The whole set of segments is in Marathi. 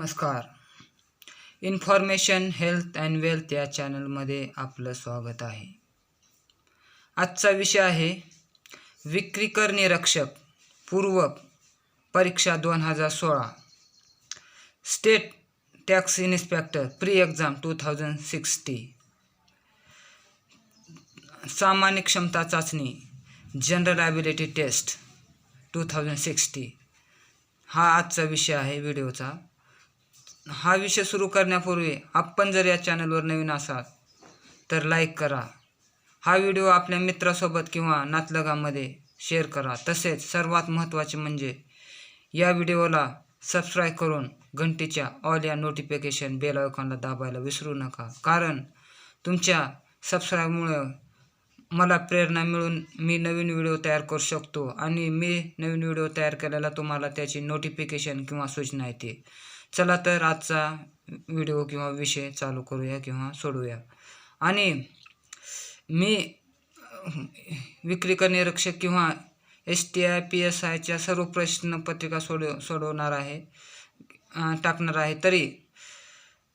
नमस्कार. इन्फॉर्मेशन हेल्थ अँड वेल्थ या चॅनलमध्ये आपलं स्वागत आहे. आजचा विषय आहे विक्रीकर निरीक्षक पूर्व परीक्षा 2016 state tax inspector pre exam 2060 सामान्य क्षमता चाचणी जनरल ॲबिलिटी टेस्ट 2060 हा आजचा विषय आहे व्हिडिओचा. हा विषय सुरू करण्यापूर्वी आपण जर या चॅनलवर नवीन असाल तर लाईक करा, हा व्हिडिओ आपल्या मित्रासोबत किंवा नातलगामध्ये शेअर करा. तसेच सर्वात महत्त्वाचे म्हणजे या व्हिडिओला सबस्क्राईब करून घंटीच्या ऑल या नोटिफिकेशन बेल आयकॉनला दाबायला विसरू नका, कारण तुमच्या सबस्क्राईबमुळे मला प्रेरणा मिळून मी नवीन व्हिडिओ तयार करू शकतो आणि मी नवीन व्हिडिओ तयार केल्याला तुम्हाला त्याची नोटिफिकेशन किंवा सूचना येते. चला तर आजचा व्हिडिओ किंवा विषय चालू करूया किंवा सोडूया. आणि मी विक्रीकर निरीक्षक किंवा STI PSIच्या सर्व प्रश्नपत्रिका सोडवणार आहे, टाकणार आहे. तरी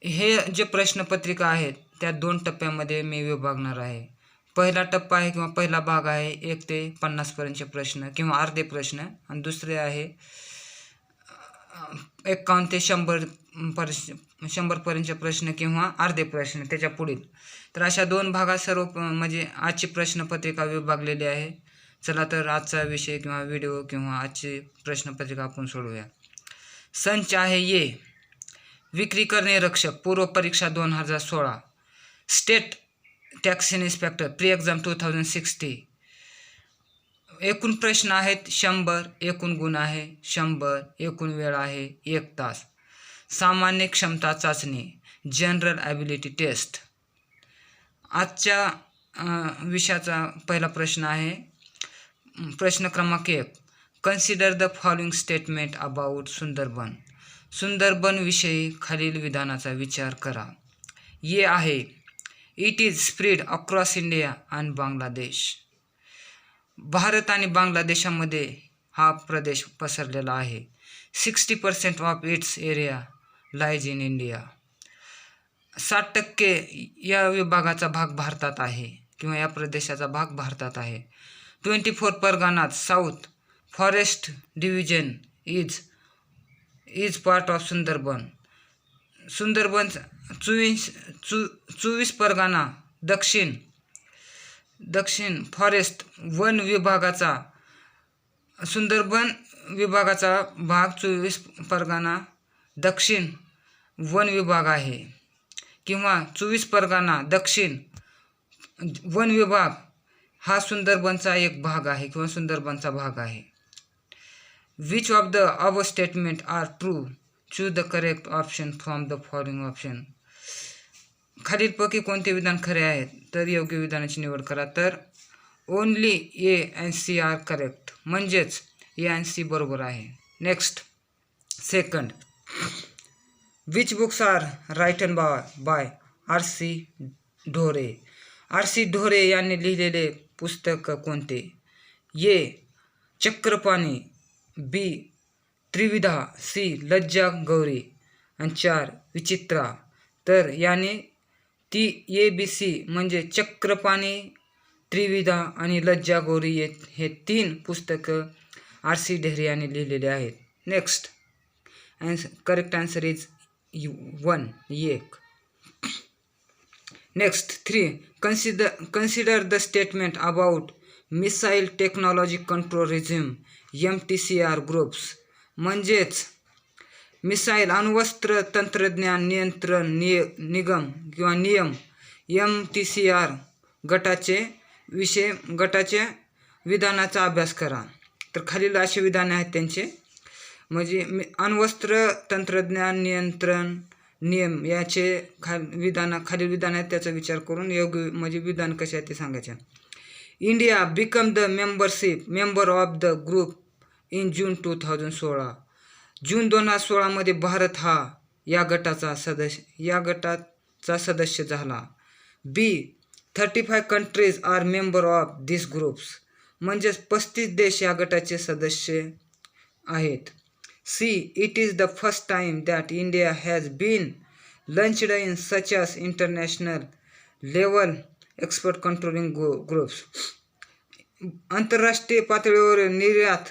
हे जे प्रश्नपत्रिका आहेत त्या 2 टप्प्यामध्ये मी विभागणार आहे. पहिला टप्पा आहे किंवा पहिला भाग आहे 1 ते 50 पर्यंतचे प्रश्न किंवा अर्धे प्रश्न, आणि दुसरे आहे 51 ते 100 पर्यंतचे प्रश्न किंवा अर्धे प्रश्न त्याच्या पुढील. तर अशा 2 भागात सर्व म्हणजे आजची प्रश्नपत्रिका विभागलेली आहे. चला तर आजचा विषय किंवा व्हिडिओ किंवा आजची प्रश्नपत्रिका आपण सोडूया. संच आहे ये विक्रीकर निरीक्षक पूर्व परीक्षा 2016 state tax inspector pre exam 2060. एकूण प्रश्न आहेत 100, एकूण गुण आहे 100, एकूण वेळ आहे 1 तास. सामान्य क्षमता चाचणी जनरल ॲबिलिटी टेस्ट. आजच्या विषयाचा पहिला प्रश्न आहे प्रश्न क्रमांक 1. Consider the following statement about Sundarban. Sundarban विषयी खालील विधानाचा विचार करा. ये आहे it is spread across India and Bangladesh. Bharat आणि बांगलादेशामध्ये हा प्रदेश पसरलेला आहे. 60% of its area lies in India. 60% या विभागाचा भाग भारतात आहे किंवा या प्रदेशाचा भाग भारतात आहे. 24 परगनात south forest division is part of Sundarban. Sundarban 24 Pargana दक्षिण फॉरेस्ट वन विभागाचा सुंदरबन विभागाचा भाग 24 परगणा दक्षिण वन विभाग आहे किंवा 24 परगणा दक्षिण वन विभाग हा सुंदरबनचा एक भाग आहे किंवा सुंदरबनचा भाग आहे. Which of the our statement are true? Choose the correct option from the following option. खालीलपैकी कोणते विधान खरे आहेत तर योग्य विधानाची निवड करा. तर only A and C are correct, म्हणजेच ए अँड सी बरोबर आहे. Next second, which books are written by R.C. Dhore. R.C. ढोरे यांनी लिहिलेले पुस्तक कोणते? ए चक्रपाणी, बी त्रिविधा, सी लज्जा गौरी आणि 4 विचित्रा. तर याने ती ABC म्हणजे चक्रपाणी, त्रिविधा आणि लज्जा गौरी हे 3 पुस्तकं R.C. ढोरे यांनी लिहिलेले आहेत. Next correct answer is 1. Next 3. Consider the statement about missile technology control resume MTCR groups. म्हणजेच मिसाईल अणुवस्त्र तंत्रज्ञान नियंत्रण निगम किंवा नियम MTCR गटाच्या विधानाचा अभ्यास करा. तर खालील असे विधाने आहेत त्यांचे, म्हणजे अणुवस्त्र तंत्रज्ञान नियंत्रण नियम याचे खालील विधान आहेत, त्याचा विचार करून योग्य म्हणजे विधान कसे आहे ते सांगायचे. India become the member of the group in June 2016. जून 2016 मध्ये भारत हा या गटाचा सदस्य झाला. B 35 countries are member of this groups. म्हणजेच 35 देश या गटाचे सदस्य आहेत. C. It is the first time that India has been launched in such as international level export controlling groups. आंतरराष्ट्रीय पातळीवर निर्यात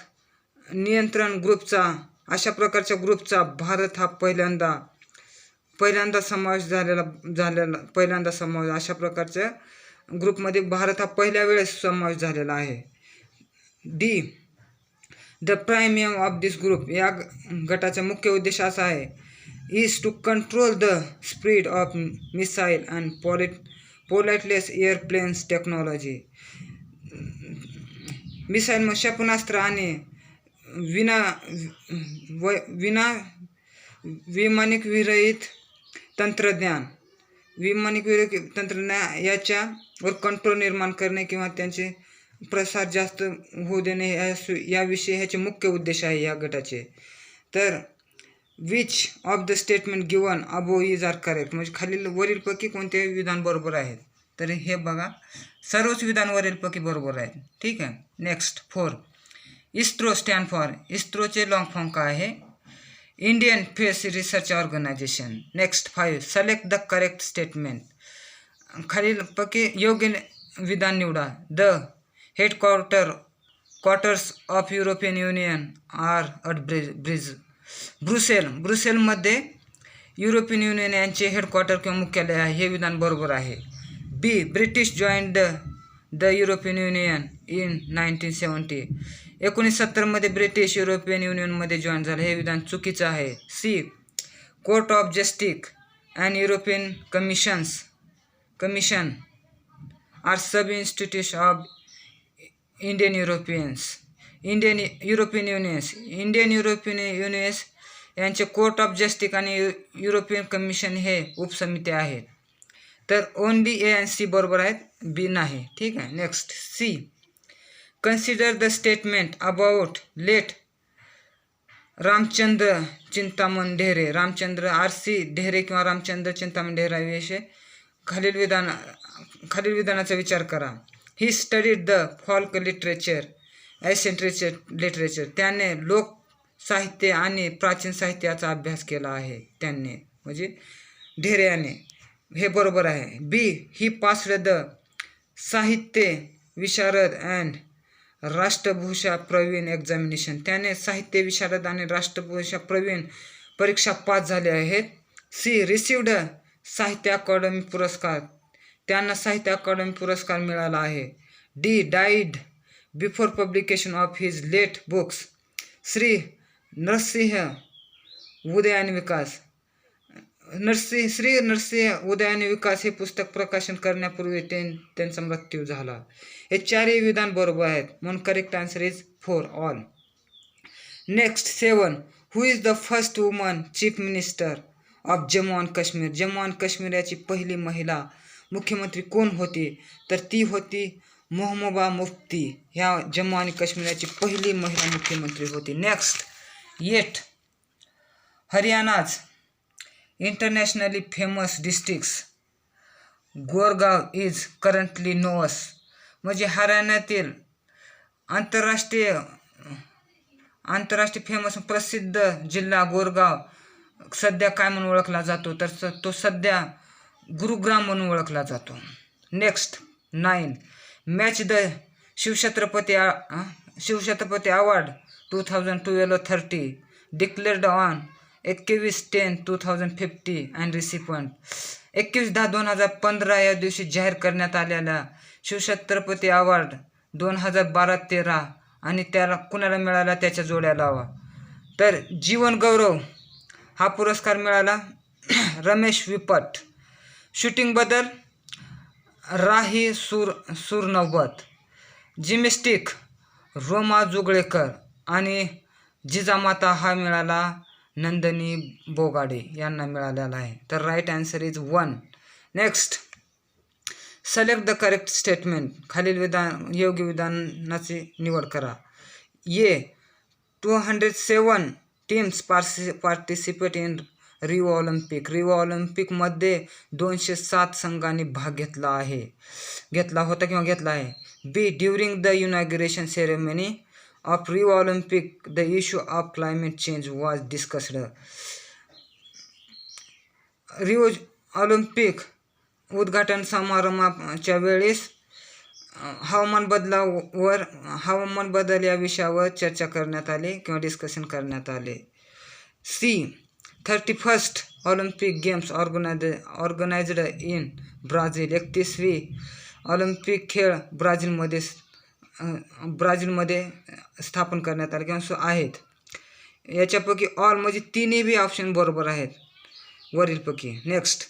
नियंत्रण ग्रुपचा अशा प्रकारच्या ग्रुपचा भारत हा पहिल्यांदा समावेश पहिल्यांदा समावेश अशा प्रकारच्या ग्रुपमध्ये भारत हा पहिल्या वेळेस समावेश झालेला आहे. D. The prime aim of this group, या गटाचा मुख्य उद्देश असा आहे, is to control the speed of missile and pilotless airplanes technology. Missile मग क्षेपणास्त्र आणि विमानिक विरहित तंत्रज्ञान याच्यावर कंट्रोल निर्माण करणे किंवा त्यांचे प्रसार जास्त होऊ देणे याविषयी ह्याचे मुख्य उद्देश आहे या गटाचे. तर which of the statement given above is are correct, म्हणजे खालील वरीलपैकी कोणते विधान बरोबर आहेत. तर हे बघा, सर्वच विधान वरीलपैकी बरोबर आहेत. ठीक आहे. नेक्स्ट 4. इस्रो स्टँड फॉर, इस्रोचे लॉंग फॉर्म काय आहे? Indian space research organisation. Next 5. Select the correct statement, खालीलपैकी योग्य विधान निवडा. The quarters of European union are at ब्रुसेलमध्ये युरोपियन युनियन यांचे हेडक्वार्टर किंवा मुख्यालय आहे. हे विधान बरोबर आहे. B. British joined the European union in 1970, 1970मध्ये ब्रिटिश युरोपियन युनियनमध्ये जॉईन झाले. हे विधान चुकीचं आहे. C. Court of justice and European Commission are sub institution of Indian European unions यांचे कोर्ट ऑफ जस्टिस आणि युरोपियन कमिशन हे उपसमिती आहेत. तर ओनली ए आणि सी बरोबर आहेत, बी नाही. ठीक आहे. Next C. Consider the statement about late Ramchandra Chintaman Dhere. Ramchandra R.C. Dhere किंवा रामचंद्र चिंतामण ढेरेविषयी खालील विधानाचा विचार करा. He studied the folk literature ascent literature, त्याने लोक साहित्य आणि प्राचीन साहित्याचा अभ्यास केला आहे. त्यांनी म्हणजे ढेरे याने. हे बरोबर आहे. बी. ही पास्ड द साहित्य विशारद अँड राष्ट्रभूषा प्रवीण एक्झामिनेशन, त्याने साहित्य विशारद आणि राष्ट्रभूषा प्रवीण परीक्षा पास झाले आहेत. सी. रिसिव्ड साहित्य अकादमी पुरस्कार, त्यांना साहित्य अकादमी पुरस्कार मिळाला आहे. D. Died before publication of his late books. Shri Narasimha उदय आणि विकास, श्री नरसिंह उदय आणि विकास हे पुस्तक प्रकाशन करण्यापूर्वी त्यांचा मृत्यू झाला. हे चारही विधान बरोबर आहेत, म्हणून correct answer is 4 all. Next 7. Who is the first woman chief minister of Jammu and Kashmir. Jammu and Kashmir याची पहिली महिला मुख्यमंत्री कोण होती? तर ती होती महबूबा मुफ्ती. ह्या जम्मू आणि काश्मीरची पहिली महिला मुख्यमंत्री होती. Next 8. Haryana's internationally famous districts Gurgaon is currently known as, म्हणजे हरियाणातील आंतरराष्ट्रीय फेमस प्रसिद्ध जिल्हा गोरगाव सध्या काय म्हणून ओळखला जातो? तर तो सध्या गुरुग्राम म्हणून ओळखला जातो. Next 9. Match the Shivchhatrapati award 2012-30 declared on 21/10/2050 and recipient. 21/10/2015 या दिवशी जाहीर करण्यात आलेला शिवछत्रपती अवॉर्ड 2012-13 आणि त्याला कुणाला मिळाला? त्याच्या जोड्या लावा. तर जीवन गौरव हा पुरस्कार मिळाला रमेश विपट. शूटिंगबद्दल राही सूरनौबत. जिम्नॅस्टिक रोमा जुगळेकर आणि जिजामाता हा मिळाला नंदिनी बोगाडे यांना मिळालेला आहे. तर right answer is 1. Next select the correct statement, खालील योग्य विधानाची निवड करा. A. 207 teams participate in Rio olympic. Rio ऑलिम्पिकमध्ये 207 संघांनी भाग घेतला आहे. B. During the inauguration ceremony of Rio Olympic, the issue of climate change was discussed. Rio Olympic उद्घाटन समारंभाच्या वेळेस हवामान बदल या विषयावर चर्चा करण्यात आली किंवा डिस्कशन करण्यात आले. C 31st olympic games organized in Brazil. 31वी ऑलिम्पिक खेळ ब्राझीलमध्ये स्थापन करण्यात आले किंवा आहेत. याच्यापैकी ऑल म्हणजे तिन्ही बी ऑप्शन बरोबर आहेत वरीलपैकी. Next,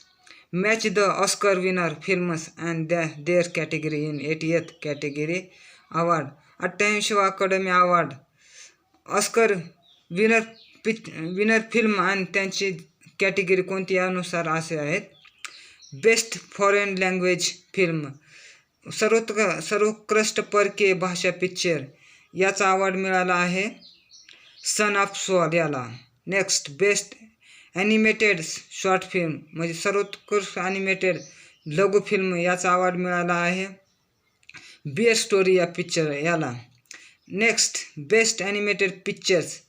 match the Oscar winner films and their category in 80th category award. 88वा academy award Oscar winner film आणि त्यांची कॅटेगरी कोणती यानुसार असे आहेत. बेस्ट फॉरेन लँग्वेज फिल्म, सर्वोत्कृष्ट परकीय भाषा पिक्चर, याचा अवॉर्ड मिळाला आहे सन ऑफ सॉल याला. Next, best animated short film म्हणजे सर्वोत्कृष्ट ॲनिमेटेड लघु फिल्म, याचा अवॉर्ड मिळाला आहे बिअर स्टोरी या पिक्चर याला. नेक्स्ट, बेस्ट ॲनिमेटेड पिक्चर्स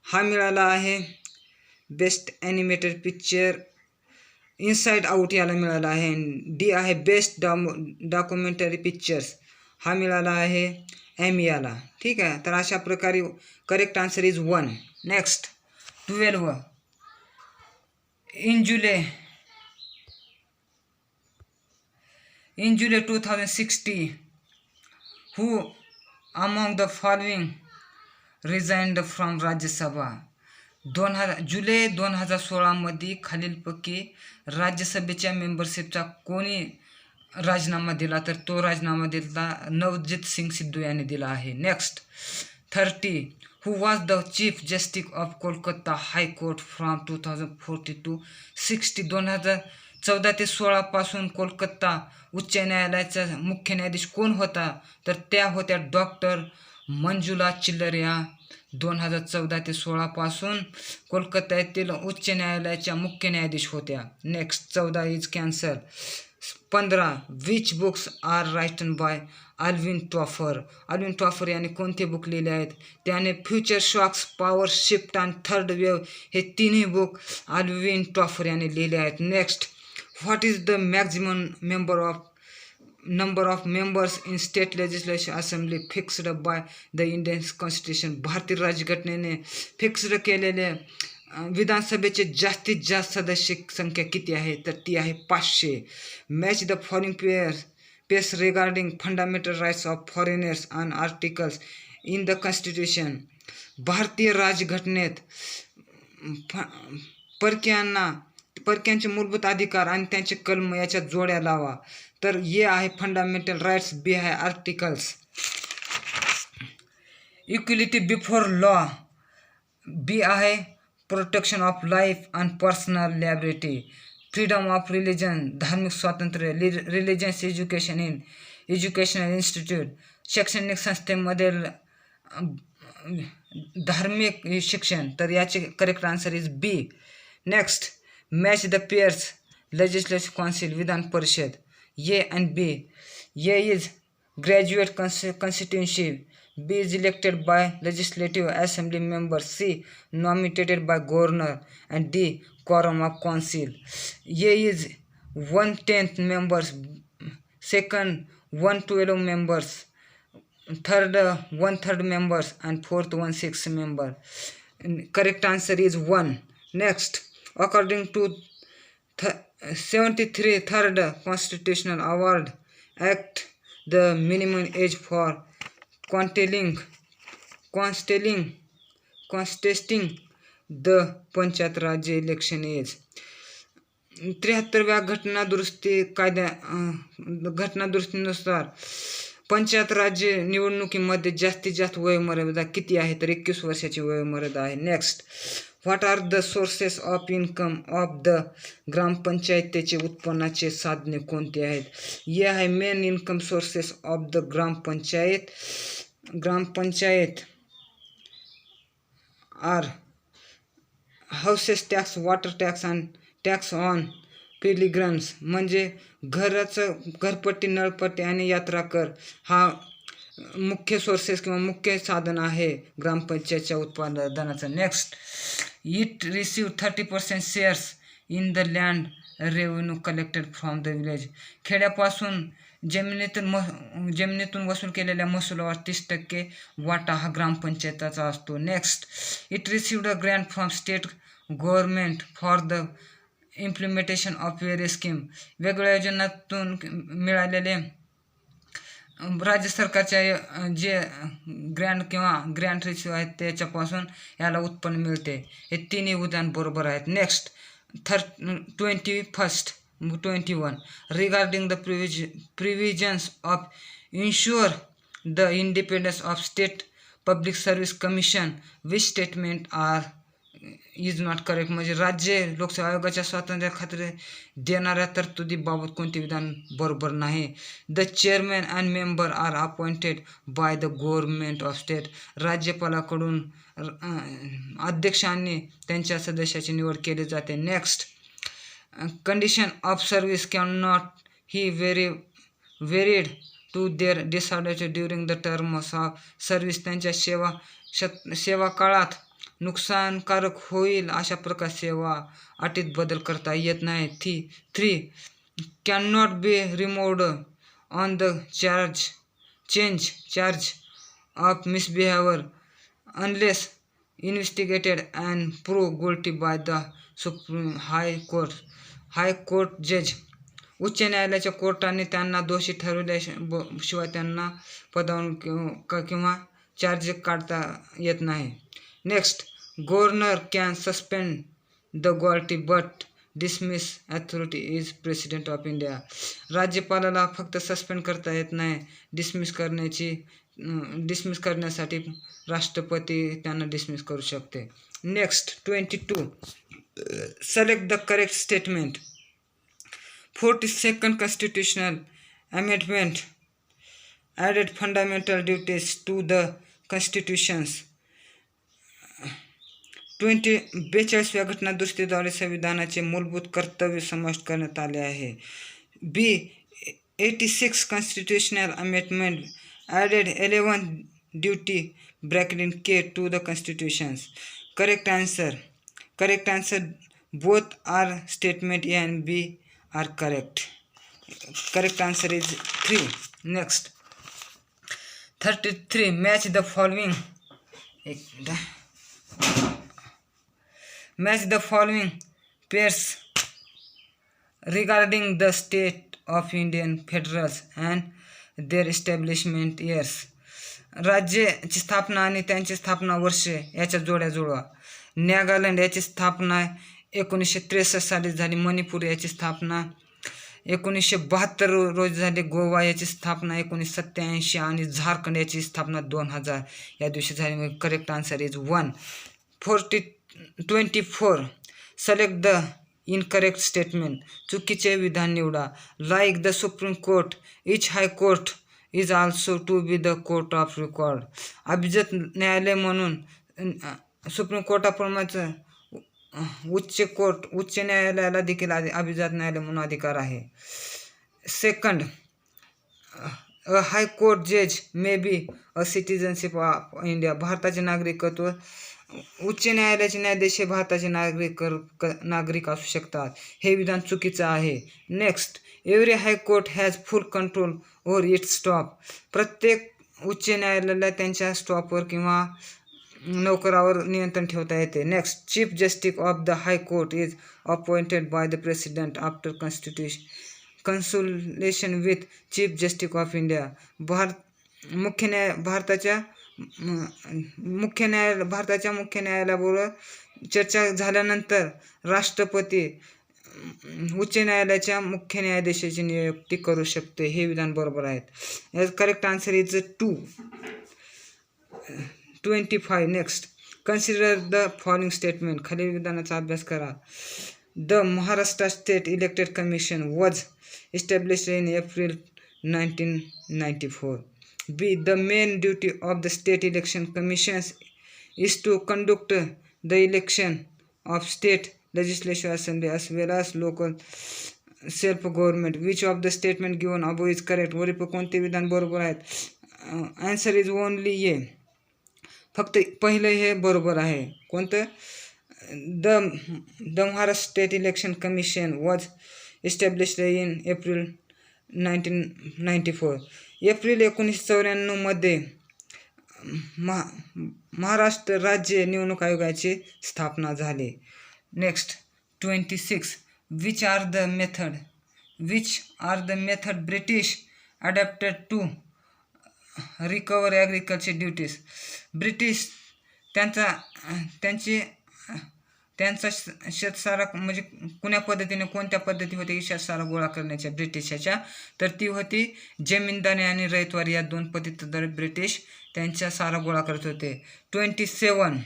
हा मिळाला आहे best animated picture inside out याला मिळाला आहे. डी आहे बेस्ट डॉक्युमेंटरी पिक्चर्स हा मिळाला आहे एमी याला. ठीक आहे, तर अशा प्रकारे correct answer is 1. Next, 12 In July 2060, who among the following resigned from Rajya Sabha? जुलै 2016 खालीलपैकी राज्यसभेच्या मेंबरशिपचा कोणी राजीनामा दिला, तर तो राजीनामा दिला नवजीत सिंग सिद्धू यांनी दिला आहे. Next, 30 who was the chief justice of Kolkata High Court from 2014 to 60. 2014 ते 16 पासून कोलकाता उच्च न्यायालयाचा मुख्य न्यायाधीश कोण होता, तर त्या होत्या डॉक्टर मंजुला चिल्लर या 2014 ते 16 पासून कोलकाता येथील उच्च न्यायालयाच्या मुख्य न्यायाधीश होत्या. Next, 14 is cancer. 15 which books are written by Alvin Toffler. Alvin Toffler याने कोणते बुक लिहिले आहेत, त्याने फ्युचर शॉक्स, पॉवर शिफ्ट आणि थर्ड वेव्ह हे तिन्ही बुक अल्विन टॉफर याने लिहिले आहेत. Next, what is the maximum number of members in state legislation assembly fixed by the Indian constitution. भारतीय राज्यघटनेने फिक्स्ड केलेले विधानसभेचे जास्तीत जास्त सदस्य संख्या किती आहे, तर ती आहे 500. Match the following pairs regarding fundamental rights of foreigners and articles in the constitution. भारतीय राज्यघटनेत परक्यांचे मूलभूत अधिकार आणि त्यांचे कलम याच्या जोड्या लावा. तर ए आहे फंडामेंटल राईट्स, बी आहे articles. Equality before law, B आहे protection of life and personal liberty. Freedom of religion, धार्मिक स्वातंत्र्य. Religious education in educational institute, शैक्षणिक संस्थेमधील धार्मिक शिक्षण. तर याचे correct answer is B. Next, match the pairs legislative council, विधान परिषद. A and B. A is graduate constituency, B is elected by legislative assembly members, C nominated by governor, and D quorum of council. A is 1/10 members, second 1/12 members, third 1/3 members, and fourth 1/6 member. Correct answer is 1. Next, according to 73rd Constitutional Award Act, the minimum age for contesting the panchayat राज्य इलेक्शन एज. 73व्या घटनादुरुस्तीनुसार पंचायत राज्य निवडणुकीमध्ये जास्तीत जास्त वयोमर्यादा किती आहे, तर 21 वर्षाची वयोमर्यादा आहे. Next, what are the sources of income of the ग्रामपंचायतीचे उत्पन्नाचे साधने कोणती आहेत. हे आहे main income sources of the gram panchayat are houses tax, water tax and tax on pilgrims. म्हणजे घरपट्टी, नळपट्टी आणि यात्रा कर हा मुख्य सोर्सेस किंवा मुख्य साधन आहे ग्रामपंचायतच्या उत्पादनाचं. Next, it receive 30% shares in the land revenue collected from the village. खेड्यापासून जमिनीतून वसूल केलेल्या महसुलावर 30% वाटा हा ग्रामपंचायताचा असतो. Next, it received a Grant from state government for the implementation of various scheme. वेगवेगळ्या योजनांतून मिळालेले राज्य सरकारच्या जे ग्रँट रिसिव्ह आहेत त्याच्यापासून याला उत्पन्न मिळते. हे तिन्ही उदाहरण बरोबर आहेत. Next, 21 regarding the provisions of insure the independence of state public service commission which statement is not correct. म्हणजे राज्य लोकसेवा आयोगाच्या स्वातंत्र्य खात्री देणाऱ्या तरतुदीबाबत कोणते विधान बरोबर नाही. The chairman and member are appointed by the government of state. राज्यपालाकडून अध्यक्ष आणि त्यांच्या सदस्याची निवड केली जाते. Next, condition of service can not he varied to their disorder during the terms of service. त्यांच्या सेवा काळात नुकसानकारक होईल अशा प्रकार सेवा अटीत बदल करता येत नाही. 3 can not be removed on the charge of misbehaviour unless investigated and prove guilty by the supreme high court जज. उच्च न्यायालयाच्या कोर्टाने त्यांना दोषी ठरवल्याशिवाय त्यांना पदावरून किंवा चार्ज काढता येत नाही. Next, governor can suspend the guilty but dismiss authority is president of India. राज्यपालाला फक्त सस्पेंड करता येत नाही, डिसमिस करण्यासाठी राष्ट्रपती त्यांना डिसमिस करू शकते. Next, 22 select the correct statement. 42nd constitutional amendment added fundamental duties to the constitutions. 42व्या घटनादुरुस्तीद्वारे संविधानाचे मूलभूत कर्तव्य समाविष्ट करण्यात आले आहे. बी 86 constitutional amendment added 11 duty (K) to the constitutions. Correct answer both are statement A and B are correct. Correct answer is 3. Next, 33 match the following pairs regarding the state of Indian federals and their establishment years. राज्याची स्थापना आणि त्यांची स्थापना वर्षे याच्या जोड्या जुळवा. नागालँड याची स्थापना 1963 साली झाली. मणिपूर याची स्थापना 1972 रोजी झाली. गोवा याची स्थापना 1987 आणि झारखंड याची स्थापना 2000 या दिवशी झाली. Correct answer is 1. 24 select the incorrect statement. चुकीचे विधान निवडा. Like the supreme court each high court is also to be the court of record. अभिजात न्यायालय म्हणून सुप्रीम कोर्टाप्रमाणे उच्च न्यायालयाला देखील अभिजात न्यायालय म्हणून अधिकार आहे. सेकंड, अ हाय कोर्ट जज may be a citizenship of India. भारताचे नागरिकत्व. उच्च न्यायालयाचे न्यायाधीश हे भारताचे नागरिक असू शकतात. हे विधान चुकीचं आहे. Next, every high court has full control over it's stop. प्रत्येक उच्च न्यायालयाला त्यांच्या स्टॉपवर किंवा नोकरावर नियंत्रण ठेवता येते. Next, chief justice of the high court is appointed by the president after consultation with chief justice of India. भारताच्या मुख्य न्यायालयाबरोबर चर्चा झाल्यानंतर राष्ट्रपती उच्च न्यायालयाच्या मुख्य न्यायाधीशाची नियुक्ती करू शकते. हे विधान बरोबर आहेत. Correct answer is 2. 25 next, consider the following statement. खालील विधानाचा अभ्यास करा. The Maharashtra state elected commission was established in April 1994. B. The main duty of the state election commissions is to conduct the election of state legislative assembly as well as local self government. Which of the statement given above is correct? वरील कोणते विधान बरोबर आहेत? Answer is only A. फक्त पहिलं हे बरोबर आहे. कोणतं? The Maharashtra state election commission was established in April 1994. April 1994मध्ये महाराष्ट्र राज्य निवडणूक आयोगाची स्थापना झाली. Next 26. Which are the method British adapted to recover agriculture duties. British त्यांचा शेतसारा म्हणजे कोणत्या पद्धती होती शेतसारा गोळा करण्याच्या ब्रिटिशाच्या, तर ती होती जमीनदारी आणि रयतवारी या 2 पद्धतीद्वारे ब्रिटिश त्यांच्या सारा गोळा करत होते. 27.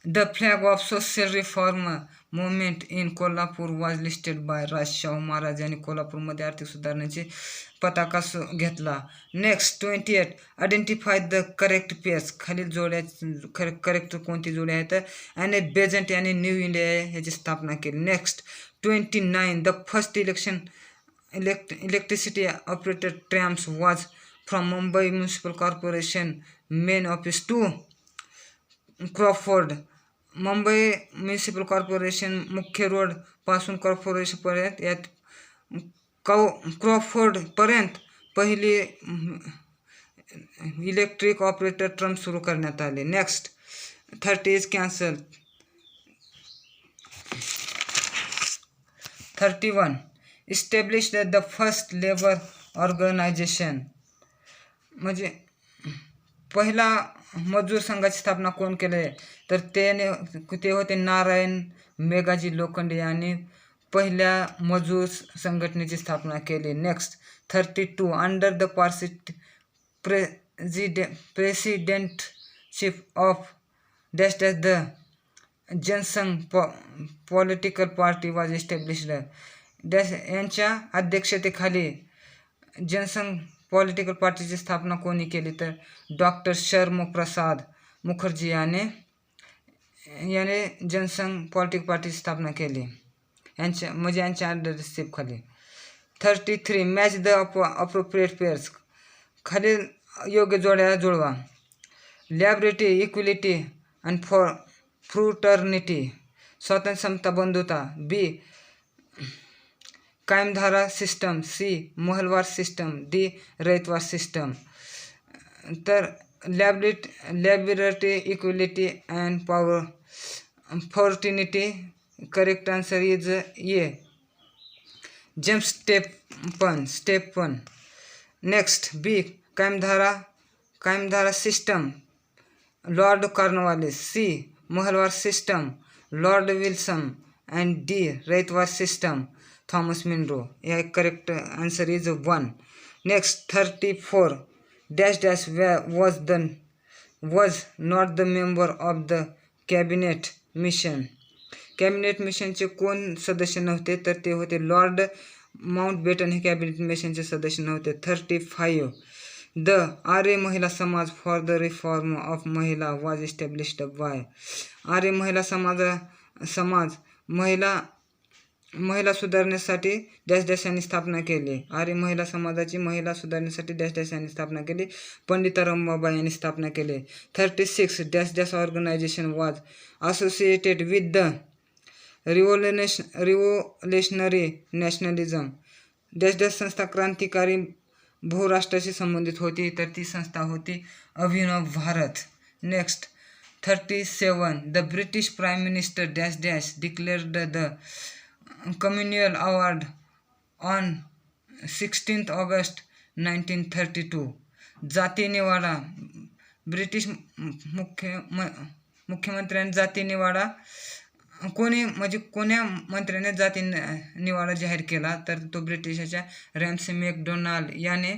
The flag of social reform movement in Kolhapur was listed by Shahu Maharaj यांनी कोल्हापूरमध्ये आर्थिक सुधारणेची पताका घेतला. Next 28. Identify the correct pairs. खालील जोड्या करेक्ट कोणती जोड्या आहेत? आणि बेजंट यांनी न्यू इंडिया ह्याची स्थापना केली. Next 29. The first electricity operated trams was from Mumbai municipal corporation main office to Crawford. Mumbai municipal corporation मुख्य रोड पासून कॉर्पोरेशनपर्यंत यात क्रॉफोर्डपर्यंत पहिली इलेक्ट्रिक ऑपरेटर ट्रम सुरू करण्यात आले. Next 30 is cancel. 31. Established the first labour organisation. म्हणजे पहिला मजूर संघाची स्थापना कोण केले? तर ते होते नारायण मेघाजी लोखंडे यांनी पहिल्या मजूर संघटनेची स्थापना केली. Next 32. Under the presidentship of dash dash the Jan Sangh political party was established. Dash यांच्या अध्यक्षतेखाली जनसंघ पॉलिटिकल पार्टीची स्थापना कोणी केली? तर डॉक्टर श्यामाप्रसाद मुखर्जी याने जनसंघ पॉलिटिकल पार्टीची स्थापना केली यांच्या अंडरशिप खाली. 33. Match the appropriate pairs. खालील योग्य जोड्या जुळवा. लॅबरेटी, इक्विलिटी आणि फ्रुटर्निटी. स्वातंत्र्य, समता, बंधुता. B kayamdhara system. C mahalwar system. D rayatwar system. तर liberty, equality and fraternity. Correct answer is A. James Stephen. Next B kayamdhara system Lord Cornwallis. C mahalwar system Lord Wilson. And D rayatwar system Thomas Munro. या correct answer is 1. Next 34. Dash dash was not the member of the cabinet mission. Cabinet मिशनचे कोण सदस्य नव्हते? तर ते होते लॉर्ड माउंटबेटन. हे कॅबिनेट मिशनचे सदस्य नव्हते. 35. द आर्य महिला समाज फॉर द रिफॉर्म ऑफ महिला वॉज इस्टॅब्लिश्ड बाय. आर्य महिला समाज महिला सुधारण्यासाठी डॅश डॅश यांनी स्थापना केली. आर्य महिला समाजाची महिला सुधारण्यासाठी डॅश डॅश यांनी स्थापना केली. पंडिता रमाबाई यांनी स्थापना केली. 36. Dash dash organization was associated with the revolutionary nationalism. Dash dash संस्था क्रांतिकारी बहुराष्ट्राशी संबंधित होती, तर ती संस्था होती Abhinav Bharat. Next 37. The British prime minister dash dash declared the communal award on 16 August 1932. जाती निवाडा. ब्रिटिश मुख्यमंत्र्यांनी जाती निवाडा कोण्या मंत्र्याने जाती निवाडा जाहीर केला? तर तो ब्रिटिशाच्या रॅम्से मॅकडोनाल्ड याने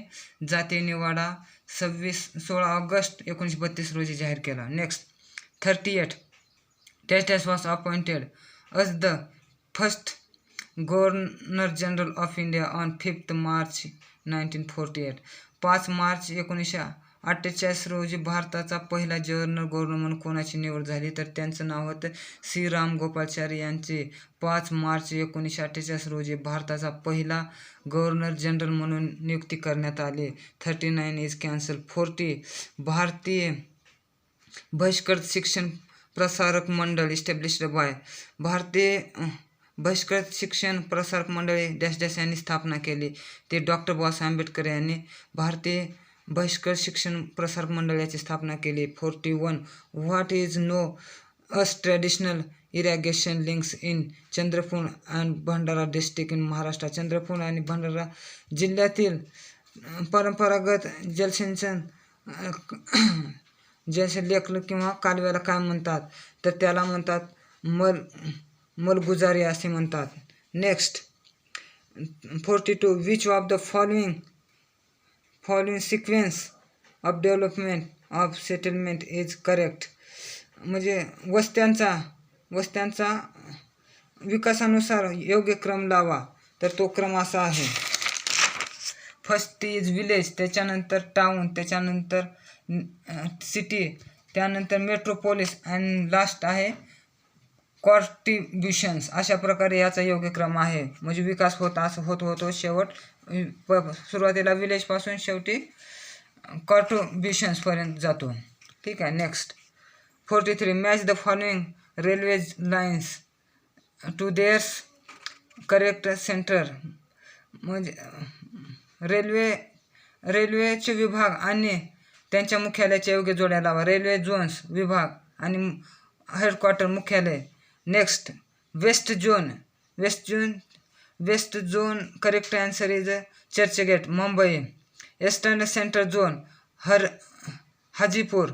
जाती निवाडा 16 ऑगस्ट 1932 रोजी जाहीर केला. Next 38. Dash dash was appointed us the first governor general of India on 5 March 1948. 5 March 48 रोजी भारताचा पहिला गव्हर्नर म्हणून कोणाची निवड झाली, तर त्यांचं नाव होतं श्री राम गोपालाचारी यांचे. 5 मार्च 1948 रोजी भारताचा पहिला गव्हर्नर जनरल म्हणून नियुक्ती करण्यात आली. 39 इज कॅन्सल. 40 भारतीय बहिष्कृत शिक्षण प्रसारक मंडळ इस्टॅब्लिश्ड बाय. भारतीय बहिष्कृत शिक्षण प्रसारक मंडळी डॅश डॅश यांनी स्थापना केली. ते डॉक्टर बाबासाहेब आंबेडकर यांनी भारतीय बहिष्कृत शिक्षण प्रसारक मंडळाची स्थापना केली. 41 what is know us traditional irrigation links in Chandrapur and Bhandara district in Maharashtra. Chandrapur आणि भंडारा जिल्ह्यातील परंपरागत जलसिंचन लेख किंवा कालव्याला काय म्हणतात, तर त्याला म्हणतात मलगुजारी असे म्हणतात. Next 42 which of the following sequence of development of settlement is correct. म्हणजे वस्त्यांचा विकासानुसार योग्य क्रम लावा, तर तो क्रम असा आहे. फर्स्ट इज विलेज, त्याच्यानंतर टाउन, त्याच्यानंतर सिटी, त्यानंतर मेट्रोपोलिस आणि लास्ट आहे कॉन्ट्रिब्युशन्स. अशा प्रकारे याचा योग्य क्रम आहे. म्हणजे विकास होतो शेवट सुरुवातीला विलेजपासून शेवटी कॉन्ट्रिब्युशन्सपर्यंत जातो. ठीक आहे. Next 43 match the following railways lines to theirs correct centre. म्हणजे रेल्वेचे विभाग आणि त्यांच्या मुख्यालयाच्या योग्य जोड्या लावा. रेल्वे झोन्स विभाग आणि हेडक्वार्टर मुख्यालय. Next west zone correct answer is Churchgate Mumbai. Eastern central zone Hajipur.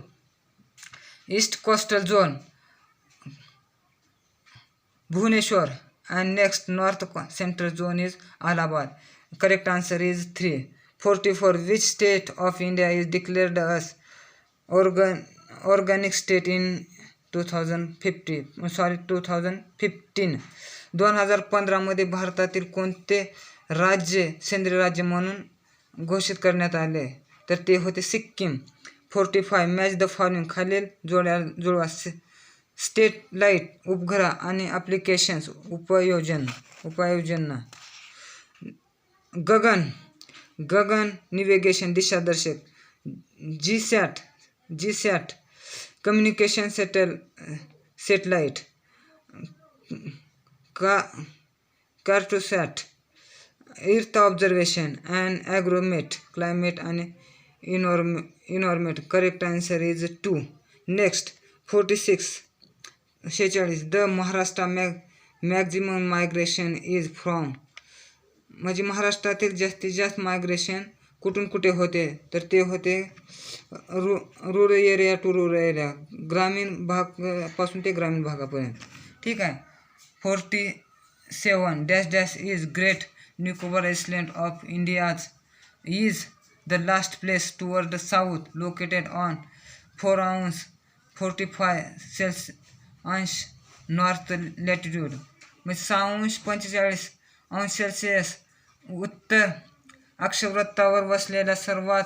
East coastal zone Bhubaneswar. and next north central zone is Allahabad. Correct answer is 3. 44 which state of India is declared as organic state in 2015. 2015 मध्ये भारतातील कोणते राज्य सेंद्रिय राज्य म्हणून घोषित करण्यात आले, तर ते होते सिक्कीम. 45 match the following. खालील जुळवा. स्टेट लाईट उपग्रह आणि ॲप्लिकेशन्स उपयोजना. गगन निवेगेशन दिशादर्शक. GSAT communication satellite. Cartosat earth observation and agromet climate आणि environment. Correct answer is 2. Next 46 the Maharashtra maximum migration is from. म्हणजे महाराष्ट्रातील जास्तीत जास्त मायग्रेशन कुठून कुठे होते, तर ते होते rural area to rural area, ग्रामीण भागापासून ते ग्रामीण भागापर्यंत. ठीक आहे. 47 dash dash is great Nicobar island of India's is the last place toward the south located on 4°45' north latitude. म्हणजे 6°45' उत्तर अक्षवृत्तावर वसलेला सर्वात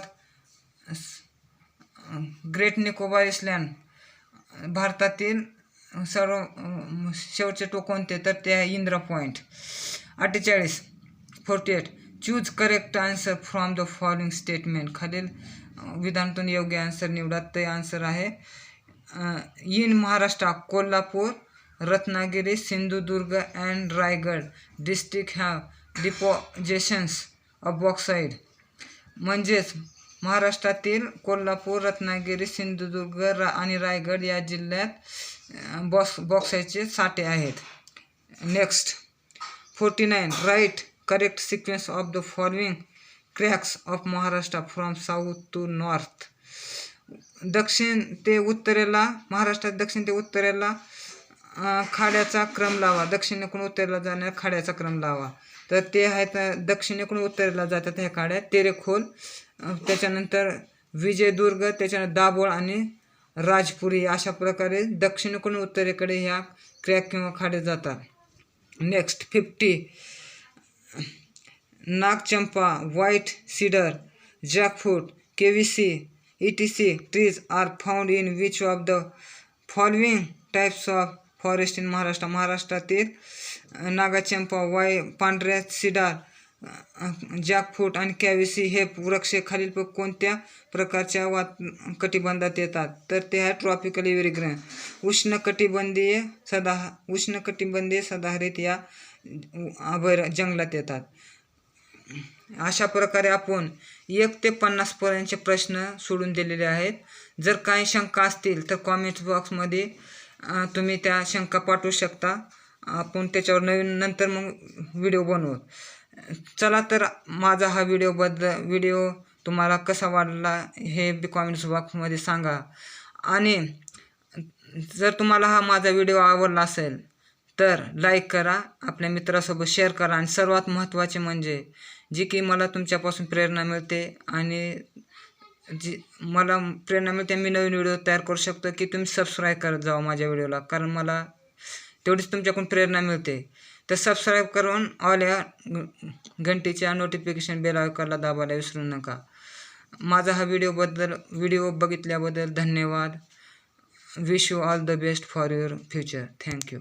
ग्रेट निकोबार आयलँड भारतातील शेवटचे टोक कोणते, तर ते आहे Indira point. 48 choose correct answer from the following statement. खालील विधानातून योग्य आन्सर निवडा. ते आन्सर आहे in Maharashtra Kolhapur, Ratnagiri, Sindhudurg and Raigad district have depositions of bauxite. म्हणजेच महाराष्ट्रातील कोल्हापूर, रत्नागिरी, सिंधुदुर्ग आणि रायगड या जिल्ह्यात बॉक्साईडचे साठे आहेत. Next 49 write correct sequence of the following cracks of Maharashtra from south to north. महाराष्ट्रात दक्षिण ते उत्तरेला खाड्याचा क्रम लावा. दक्षिणेकडून उत्तरेला जाणाऱ्या खाड्याचा क्रम लावा. तर ते आहेत दक्षिणेकडून उत्तरेला जातात ह्या खाड्या तेरेखोल, त्याच्यानंतर विजयदुर्ग, त्याच्यानंतर दाभोळ आणि राजपुरी. अशा प्रकारे दक्षिणेकडून उत्तरेकडे ह्या क्रॅक किंवा खाडे जातात. Next 50 nagchampa, white cedar, jackfruit, KVC, etc. trees are found in which of the following types of forest in Maharashtra? महाराष्ट्रातील नागाचंपा, पांढऱ्या सिडार, जॅकफ्रूट आणि कॅव्हिसी हे वृक्ष खालील कोणत्या प्रकारच्या कटिबंधात येतात? तर ते आहे ट्रॉपिकल एव्हरग्रीन. उष्णकटिबंधीय सदाहरित या जंगलात येतात. अशा प्रकारे आपण 1 ते 50 पर्यंतचे प्रश्न सोडून दिलेले आहेत. जर काही शंका असतील तर कॉमेंट बॉक्समध्ये तुम्ही त्या शंका पाठवू शकता. आपण त्याच्यावर नंतर मग व्हिडिओ बनवू. चला तर माझा हा व्हिडिओ तुम्हाला कसा वाटला हे बी कॉमेंट्स बॉक्समध्ये सांगा. आणि जर तुम्हाला हा माझा व्हिडिओ आवडला असेल तर लाईक करा, आपल्या मित्रासोबत शेअर करा आणि सर्वात महत्त्वाचे म्हणजे जी की मला तुमच्यापासून प्रेरणा मिळते आणि जी मला प्रेरणा मिळते, मी नवीन व्हिडिओ तयार करू शकतो की तुम्ही सबस्क्राईब करत जावा माझ्या व्हिडिओला, कारण मला तेवढीच तुमच्याकडून प्रेरणा मिळते. तर सबस्क्राईब करून ऑल या घंटीच्या नोटिफिकेशन बेल आयकॉनला दाबायला विसरू नका. माझा हा व्हिडिओ बघितल्याबद्दल धन्यवाद. Wish you all the best for your future. Thank you.